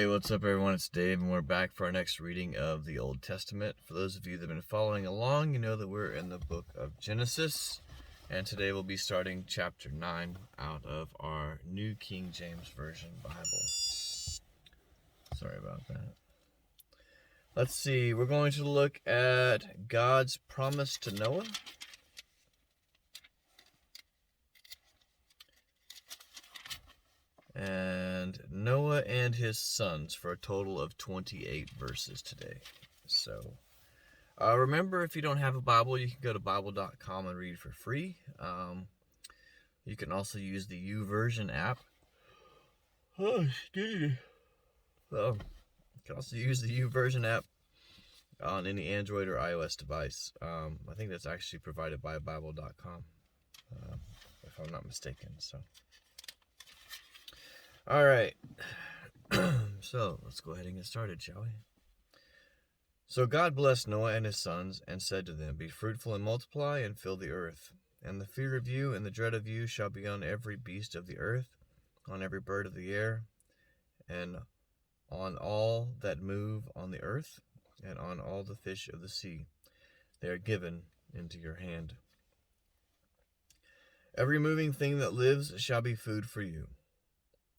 Hey, what's up, everyone? It's Dave, and we're back for our next reading of the Old Testament. For those of you that have been following along, you know that we're in the book of Genesis, and today we'll be starting chapter 9 out of our New King James Version Bible. Sorry about that. Let's see, we're going to look at God's promise to Noah. And Noah and his sons for a total of 28 verses today. So remember, if you don't have a Bible, you can go to Bible.com and read for free. You can also use the YouVersion app. You can also use the YouVersion app on any Android or iOS device. I think that's actually provided by Bible.com, if I'm not mistaken. So. All right, so let's go ahead and get started, shall we? So God blessed Noah and his sons and said to them, "Be fruitful and multiply and fill the earth. And the fear of you and the dread of you shall be on every beast of the earth, on every bird of the air, and on all that move on the earth, and on all the fish of the sea. They are given into your hand. Every moving thing that lives shall be food for you.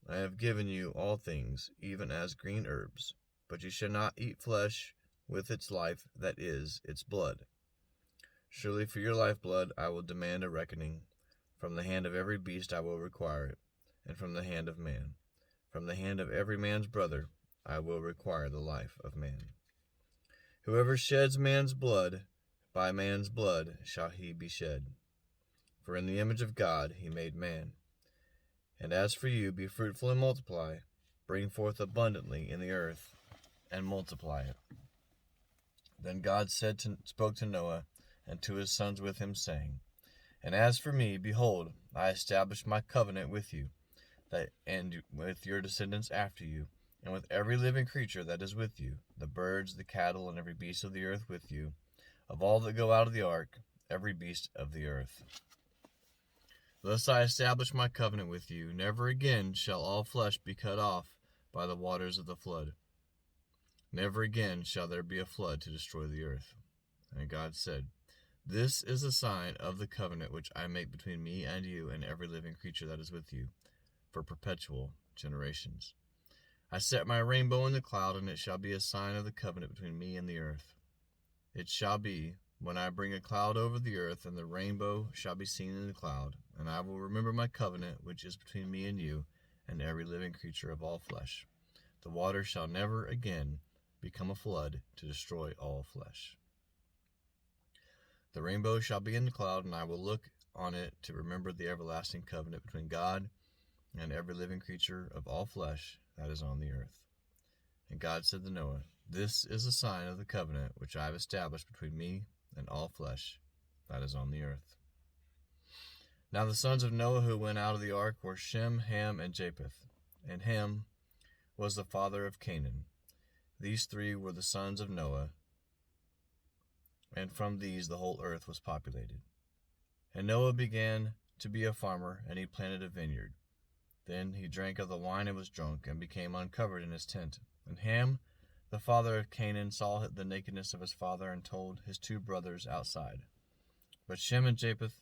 I have given you all things, even as green herbs, but you shall not eat flesh with its life, that is, its blood. Surely for your lifeblood I will demand a reckoning. From the hand of every beast I will require it, and from the hand of man. From the hand of every man's brother I will require the life of man. Whoever sheds man's blood, by man's blood shall he be shed. For in the image of God he made man. And as for you, be fruitful and multiply, bring forth abundantly in the earth, and multiply it." Then God spoke to Noah and to his sons with him, saying, "And as for me, behold, I establish my covenant with you, and with your descendants after you, and with every living creature that is with you, the birds, the cattle, and every beast of the earth with you, of all that go out of the ark, every beast of the earth. Thus I establish my covenant with you. Never again shall all flesh be cut off by the waters of the flood. Never again shall there be a flood to destroy the earth." And God said, "This is a sign of the covenant which I make between me and you and every living creature that is with you, for perpetual generations. I set my rainbow in the cloud, and it shall be a sign of the covenant between me and the earth. It shall be, when I bring a cloud over the earth, and the rainbow shall be seen in the cloud, and I will remember my covenant which is between me and you and every living creature of all flesh. The water shall never again become a flood to destroy all flesh. The rainbow shall be in the cloud, and I will look on it to remember the everlasting covenant between God and every living creature of all flesh that is on the earth." And God said to Noah, "This is a sign of the covenant which I have established between me and all flesh that is on the earth." Now the sons of Noah who went out of the ark were Shem, Ham, and Japheth. And Ham was the father of Canaan. These three were the sons of Noah, and from these the whole earth was populated. And Noah began to be a farmer, and he planted a vineyard. Then he drank of the wine and was drunk, and became uncovered in his tent. And Ham, the father of Canaan, saw the nakedness of his father, and told his two brothers outside. But Shem and Japheth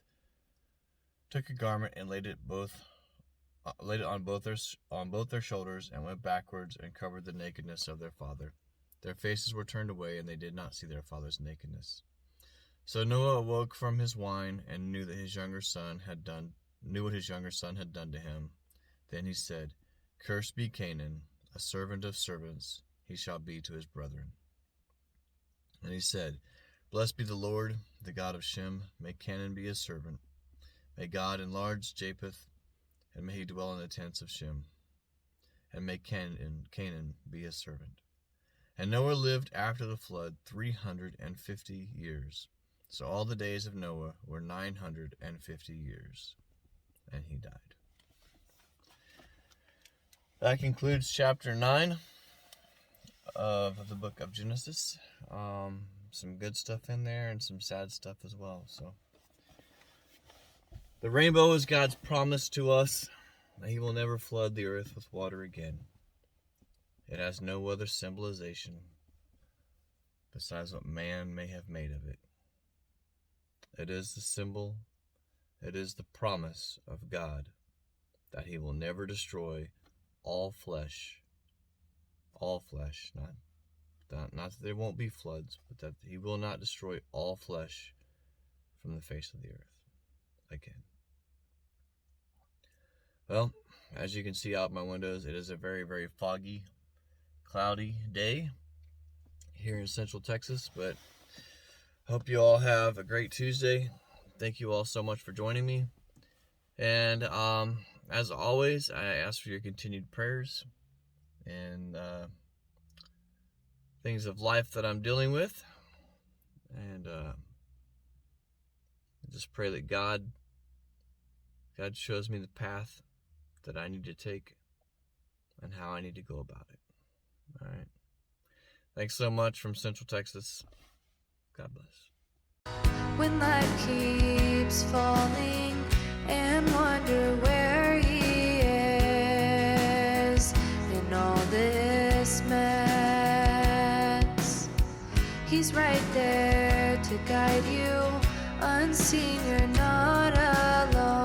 took a garment and laid it on both their shoulders, and went backwards and covered the nakedness of their father. Their faces were turned away, and they did not see their father's nakedness. So Noah awoke from his wine, and knew what his younger son had done to him. Then he said, "Cursed be Canaan, a servant of servants he shall be to his brethren." And he said, "Blessed be the Lord, the God of Shem. May Canaan be his servant. May God enlarge Japheth, and may he dwell in the tents of Shem. And may Canaan be his servant." And Noah lived after the flood 350 years. So all the days of Noah were 950 years, and he died. That concludes chapter 9 of the book of Genesis. Some good stuff in there and some sad stuff as well. So the rainbow is God's promise to us that he will never flood the earth with water again. It has no other symbolization besides what man may have made of it. It is the symbol, it is the promise of God that he will never destroy all flesh, not that there won't be floods, but that he will not destroy all flesh from the face of the earth again. Well, as you can see out my windows, it is a very, very foggy, cloudy day here in Central Texas, but hope you all have a great Tuesday. Thank you all so much for joining me. And as always, I ask for your continued prayers and things of life that I'm dealing with. And just pray that God shows me the path that I need to take and how I need to go about it. All right. Thanks so much from Central Texas. God bless. When life keeps falling and wonder where he is in all this mess, he's right there to guide you. Unseen, you're not alone.